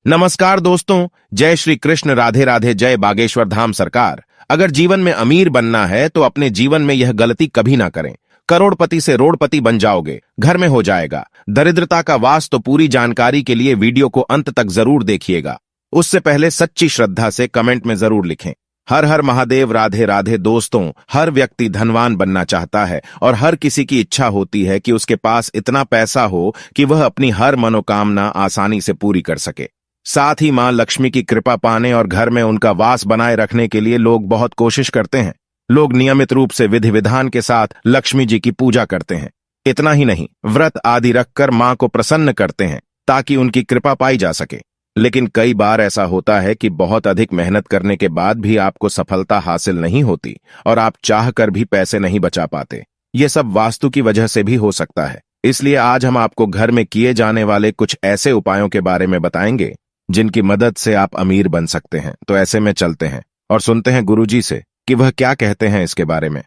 नमस्कार दोस्तों, जय श्री कृष्ण, राधे राधे, जय बागेश्वर धाम सरकार। अगर जीवन में अमीर बनना है तो अपने जीवन में यह गलती कभी ना करें। करोड़पति से रोड़पति बन जाओगे, घर में हो जाएगा। दरिद्रता का वास तो पूरी जानकारी के लिए वीडियो को अंत तक जरूर देखिएगा। उससे पहले सच्ची श्रद्धा से कमेंट में जरूर लिखें, हर हर महादेव, राधे राधे। दोस्तों, हर व्यक्ति धनवान बनना चाहता है और हर किसी की इच्छा होती है कि उसके पास इतना पैसा हो कि वह अपनी हर मनोकामना आसानी से पूरी कर सके। साथ ही मां लक्ष्मी की कृपा पाने और घर में उनका वास बनाए रखने के लिए लोग बहुत कोशिश करते हैं। लोग नियमित रूप से विधि विधान के साथ लक्ष्मी जी की पूजा करते हैं। इतना ही नहीं, व्रत आदि रखकर मां को प्रसन्न करते हैं ताकि उनकी कृपा पाई जा सके। लेकिन कई बार ऐसा होता है कि बहुत अधिक मेहनत करने के बाद भी आपको सफलता हासिल नहीं होती और आप चाहकर भी पैसे नहीं बचा पाते। ये सब वास्तु की वजह से भी हो सकता है। इसलिए आज हम आपको घर में किए जाने वाले कुछ ऐसे उपायों के बारे में बताएंगे जिनकी मदद से आप अमीर बन सकते हैं। तो ऐसे में चलते हैं और सुनते हैं गुरुजी से कि वह क्या कहते हैं इसके बारे में।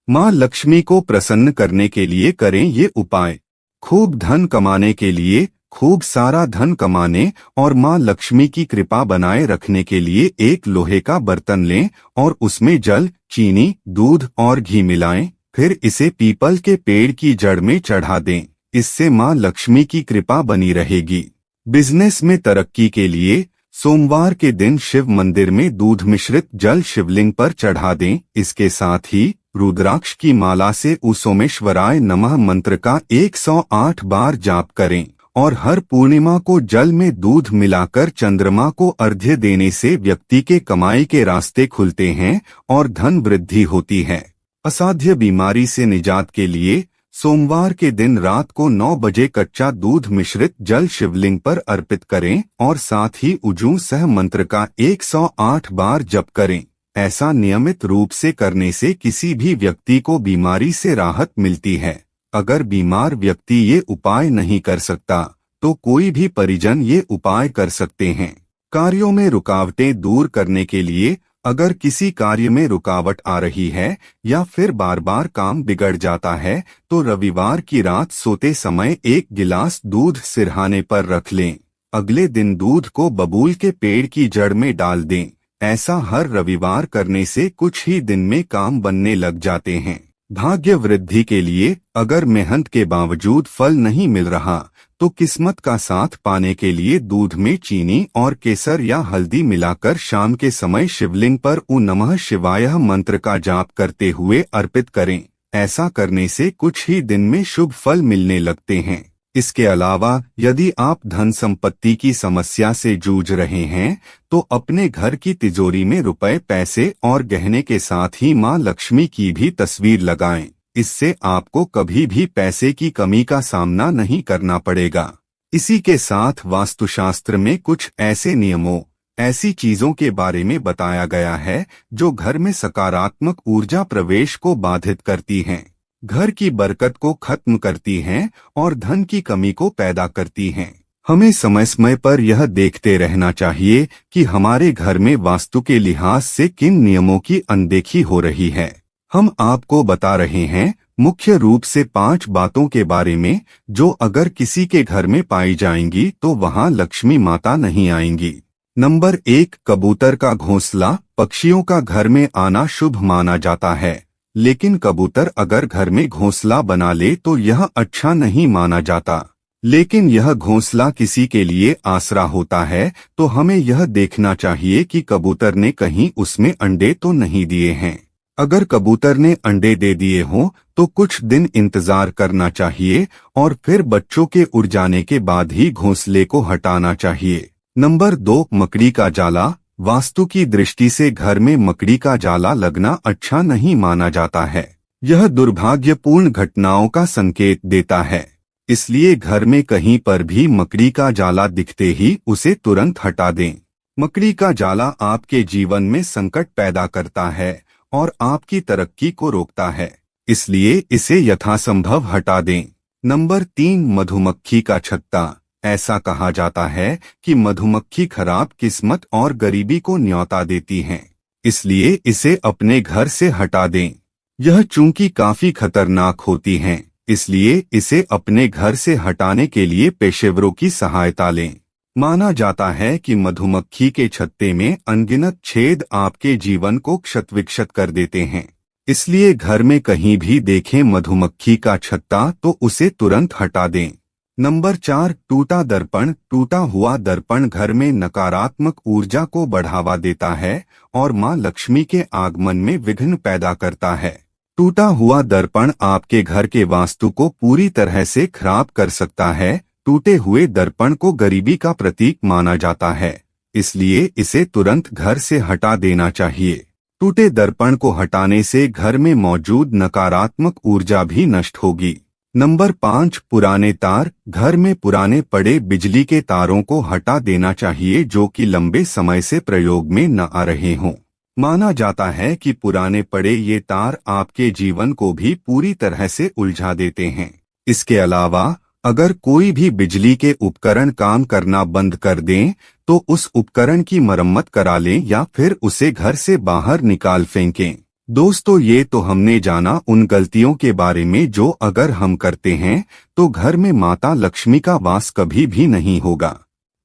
माँ लक्ष्मी को प्रसन्न करने के लिए करें ये उपाय। खूब धन कमाने के लिए खूब सारा धन कमाने और माँ लक्ष्मी की कृपा बनाए रखने के लिए एक लोहे का बर्तन लें और उसमें जल, चीनी, दूध और घी मिलाएं। फिर इसे पीपल के पेड़ की जड़ में चढ़ा दें। इससे माँ लक्ष्मी की कृपा बनी रहेगी। बिजनेस में तरक्की के लिए सोमवार के दिन शिव मंदिर में दूध मिश्रित जल शिवलिंग पर चढ़ा दें। इसके साथ ही रुद्राक्ष की माला से उ सोमेश्वराय नमः मंत्र का 108 बार जाप करें और हर पूर्णिमा को जल में दूध मिलाकर चंद्रमा को अर्घ्य देने से व्यक्ति के कमाई के रास्ते खुलते हैं और धन वृद्धि होती है। असाध्य बीमारी से निजात के लिए सोमवार के दिन रात को 9 बजे कच्चा दूध मिश्रित जल शिवलिंग पर अर्पित करें और साथ ही उजू सह मंत्र का 108 बार जप करें। ऐसा नियमित रूप से करने से किसी भी व्यक्ति को बीमारी से राहत मिलती है। अगर बीमार व्यक्ति ये उपाय नहीं कर सकता तो कोई भी परिजन ये उपाय कर सकते हैं। कार्यों में रुकावटें दूर करने के लिए अगर किसी कार्य में रुकावट आ रही है या फिर बार बार काम बिगड़ जाता है तो रविवार की रात सोते समय 1 गिलास दूध सिरहाने पर रख लें। अगले दिन दूध को बबूल के पेड़ की जड़ में डाल दें। ऐसा हर रविवार करने से कुछ ही दिन में काम बनने लग जाते हैं। भाग्य वृद्धि के लिए अगर मेहनत के बावजूद फल नहीं मिल रहा तो किस्मत का साथ पाने के लिए दूध में चीनी और केसर या हल्दी मिलाकर शाम के समय शिवलिंग पर उ नमः शिवाय मंत्र का जाप करते हुए अर्पित करें। ऐसा करने से कुछ ही दिन में शुभ फल मिलने लगते हैं। इसके अलावा यदि आप धन संपत्ति की समस्या से जूझ रहे हैं तो अपने घर की तिजोरी में रुपए, पैसे और गहने के साथ ही मां लक्ष्मी की भी तस्वीर लगाएं। इससे आपको कभी भी पैसे की कमी का सामना नहीं करना पड़ेगा। इसी के साथ वास्तुशास्त्र में कुछ ऐसे नियमों, ऐसी चीजों के बारे में बताया गया है जो घर में सकारात्मक ऊर्जा प्रवेश को बाधित करती हैं, घर की बरकत को खत्म करती हैं और धन की कमी को पैदा करती हैं। हमें समय समय पर यह देखते रहना चाहिए कि हमारे घर में वास्तु के लिहाज से किन नियमों की अनदेखी हो रही है। हम आपको बता रहे हैं मुख्य रूप से 5 बातों के बारे में जो अगर किसी के घर में पाई जाएंगी तो वहां लक्ष्मी माता नहीं आएंगी। नंबर 1, कबूतर का घोंसला। पक्षियों का घर में आना शुभ माना जाता है, लेकिन कबूतर अगर घर में घोंसला बना ले तो यह अच्छा नहीं माना जाता। लेकिन यह घोंसला किसी के लिए आसरा होता है तो हमें यह देखना चाहिए कि कबूतर ने कहीं उसमें अंडे तो नहीं दिए हैं। अगर कबूतर ने अंडे दे दिए हों तो कुछ दिन इंतजार करना चाहिए और फिर बच्चों के उड़ जाने के बाद ही घोंसले को हटाना चाहिए। नंबर 2, मकड़ी का जाला। वास्तु की दृष्टि से घर में मकड़ी का जाला लगना अच्छा नहीं माना जाता है। यह दुर्भाग्यपूर्ण घटनाओं का संकेत देता है। इसलिए घर में कहीं पर भी मकड़ी का जाला दिखते ही उसे तुरंत हटा दें। मकड़ी का जाला आपके जीवन में संकट पैदा करता है और आपकी तरक्की को रोकता है, इसलिए इसे यथासंभव हटा दें। नंबर 3, मधुमक्खी का छत्ता। ऐसा कहा जाता है कि मधुमक्खी खराब किस्मत और गरीबी को न्योता देती हैं, इसलिए इसे अपने घर से हटा दें। यह चूंकि काफी खतरनाक होती हैं, इसलिए इसे अपने घर से हटाने के लिए पेशेवरों की सहायता लें। माना जाता है कि मधुमक्खी के छत्ते में अनगिनत छेद आपके जीवन को क्षतविक्षत कर देते हैं। इसलिए घर में कहीं भी देखें मधुमक्खी का छत्ता तो उसे तुरंत हटा दें। नंबर 4, टूटा दर्पण। टूटा हुआ दर्पण घर में नकारात्मक ऊर्जा को बढ़ावा देता है और मां लक्ष्मी के आगमन में विघ्न पैदा करता है। टूटा हुआ दर्पण आपके घर के वास्तु को पूरी तरह से खराब कर सकता है। टूटे हुए दर्पण को गरीबी का प्रतीक माना जाता है, इसलिए इसे तुरंत घर से हटा देना चाहिए। टूटे दर्पण को हटाने से घर में मौजूद नकारात्मक ऊर्जा भी नष्ट होगी। नंबर 5, पुराने तार। घर में पुराने पड़े बिजली के तारों को हटा देना चाहिए जो कि लंबे समय से प्रयोग में न आ रहे हों। माना जाता है कि पुराने पड़े ये तार आपके जीवन को भी पूरी तरह से उलझा देते हैं। इसके अलावा अगर कोई भी बिजली के उपकरण काम करना बंद कर दें तो उस उपकरण की मरम्मत करा लें या फिर उसे घर से बाहर निकाल फेंकें। दोस्तों, ये तो हमने जाना उन गलतियों के बारे में जो अगर हम करते हैं तो घर में माता लक्ष्मी का वास कभी भी नहीं होगा।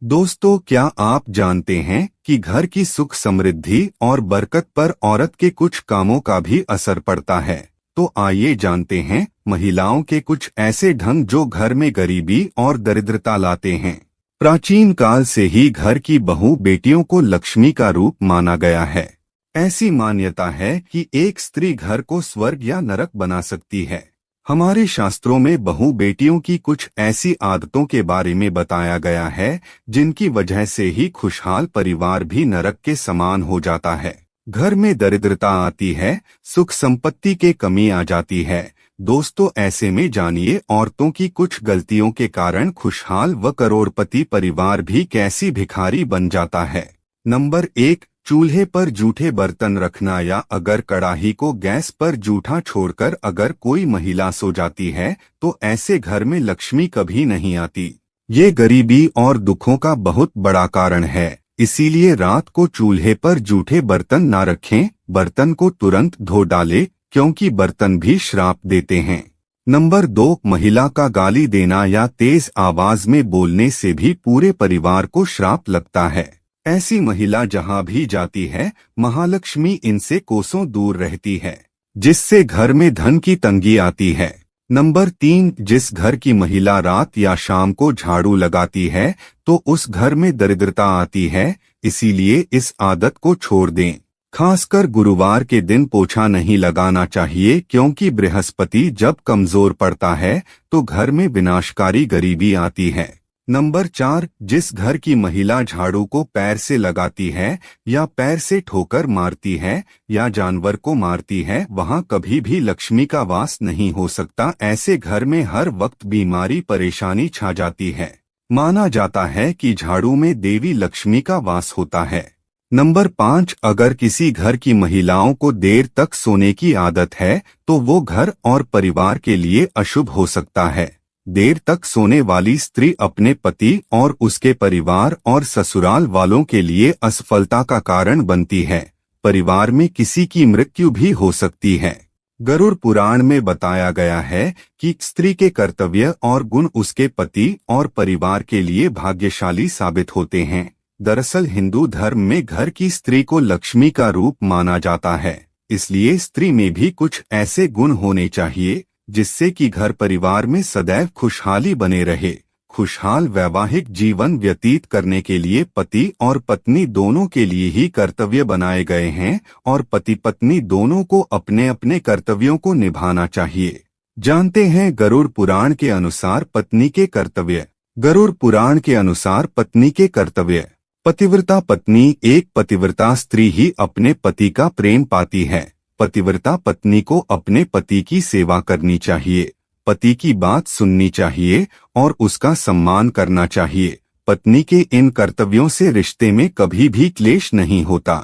दोस्तों, क्या आप जानते हैं कि घर की सुख समृद्धि और बरकत पर औरत के कुछ कामों का भी असर पड़ता है? तो आइए जानते हैं महिलाओं के कुछ ऐसे ढंग जो घर में गरीबी और दरिद्रता लाते हैं। प्राचीन काल से ही घर की बहू बेटियों को लक्ष्मी का रूप माना गया है। ऐसी मान्यता है कि एक स्त्री घर को स्वर्ग या नरक बना सकती है। हमारे शास्त्रों में बहू बेटियों की कुछ ऐसी आदतों के बारे में बताया गया है जिनकी वजह से ही खुशहाल परिवार भी नरक के समान हो जाता है। घर में दरिद्रता आती है, सुख संपत्ति के कमी आ जाती है। दोस्तों, ऐसे में जानिए औरतों की कुछ गलतियों के कारण खुशहाल व करोड़पति परिवार भी कैसी भिखारी बन जाता है। नंबर 1, चूल्हे पर जूठे बर्तन रखना या अगर कड़ाही को गैस पर जूठा छोड़कर अगर कोई महिला सो जाती है तो ऐसे घर में लक्ष्मी कभी नहीं आती। ये गरीबी और दुखों का बहुत बड़ा कारण है। इसीलिए रात को चूल्हे पर जूठे बर्तन ना रखें, बर्तन को तुरंत धो डालें क्योंकि बर्तन भी श्राप देते हैं। नंबर 2, महिला का गाली देना या तेज आवाज में बोलने से भी पूरे परिवार को श्राप लगता है। ऐसी महिला जहां भी जाती है महालक्ष्मी इनसे कोसों दूर रहती है, जिससे घर में धन की तंगी आती है। नंबर 3, जिस घर की महिला रात या शाम को झाड़ू लगाती है तो उस घर में दरिद्रता आती है, इसीलिए इस आदत को छोड़ दें। खासकर गुरुवार के दिन पोछा नहीं लगाना चाहिए क्योंकि बृहस्पति जब कमजोर पड़ता है तो घर में विनाशकारी गरीबी आती है। नंबर 4, जिस घर की महिला झाड़ू को पैर से लगाती है या पैर से ठोकर मारती है या जानवर को मारती है वहां कभी भी लक्ष्मी का वास नहीं हो सकता। ऐसे घर में हर वक्त बीमारी परेशानी छा जाती है। माना जाता है कि झाड़ू में देवी लक्ष्मी का वास होता है। नंबर 5, अगर किसी घर की महिलाओं को देर तक सोने की आदत है तो वो घर और परिवार के लिए अशुभ हो सकता है। देर तक सोने वाली स्त्री अपने पति और उसके परिवार और ससुराल वालों के लिए असफलता का कारण बनती है। परिवार में किसी की मृत्यु भी हो सकती है। गरुड़ पुराण में बताया गया है कि स्त्री के कर्तव्य और गुण उसके पति और परिवार के लिए भाग्यशाली साबित होते हैं। दरअसल हिंदू धर्म में घर की स्त्री को लक्ष्मी का रूप माना जाता है, इसलिए स्त्री में भी कुछ ऐसे गुण होने चाहिए जिससे कि घर परिवार में सदैव खुशहाली बने रहे। खुशहाल वैवाहिक जीवन व्यतीत करने के लिए पति और पत्नी दोनों के लिए ही कर्तव्य बनाए गए हैं और पति पत्नी दोनों को अपने अपने कर्तव्यों को निभाना चाहिए। जानते हैं गरुड़ पुराण के अनुसार पत्नी के कर्तव्य। गरुड़ पुराण के अनुसार पत्नी के कर्तव्य। पतिव्रता पत्नी, एक पतिव्रता स्त्री ही अपने पति का प्रेम पाती है। पतिव्रता पत्नी को अपने पति की सेवा करनी चाहिए, पति की बात सुननी चाहिए और उसका सम्मान करना चाहिए। पत्नी के इन कर्तव्यों से रिश्ते में कभी भी क्लेश नहीं होता।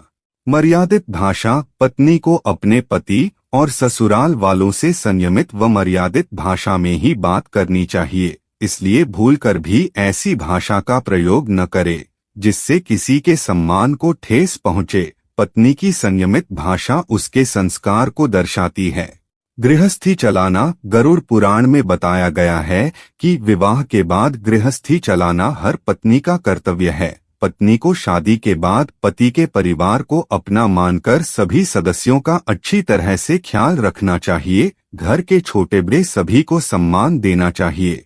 मर्यादित भाषा, पत्नी को अपने पति और ससुराल वालों से संयमित व मर्यादित भाषा में ही बात करनी चाहिए, इसलिए भूलकर भी ऐसी भाषा का प्रयोग न करे जिससे किसी के सम्मान को ठेस पहुँचे। पत्नी की संयमित भाषा उसके संस्कार को दर्शाती है। गृहस्थी चलाना। गरुड़ पुराण में बताया गया है कि विवाह के बाद गृहस्थी चलाना हर पत्नी का कर्तव्य है। पत्नी को शादी के बाद पति के परिवार को अपना मानकर सभी सदस्यों का अच्छी तरह से ख्याल रखना चाहिए। घर के छोटे बड़े सभी को सम्मान देना चाहिए।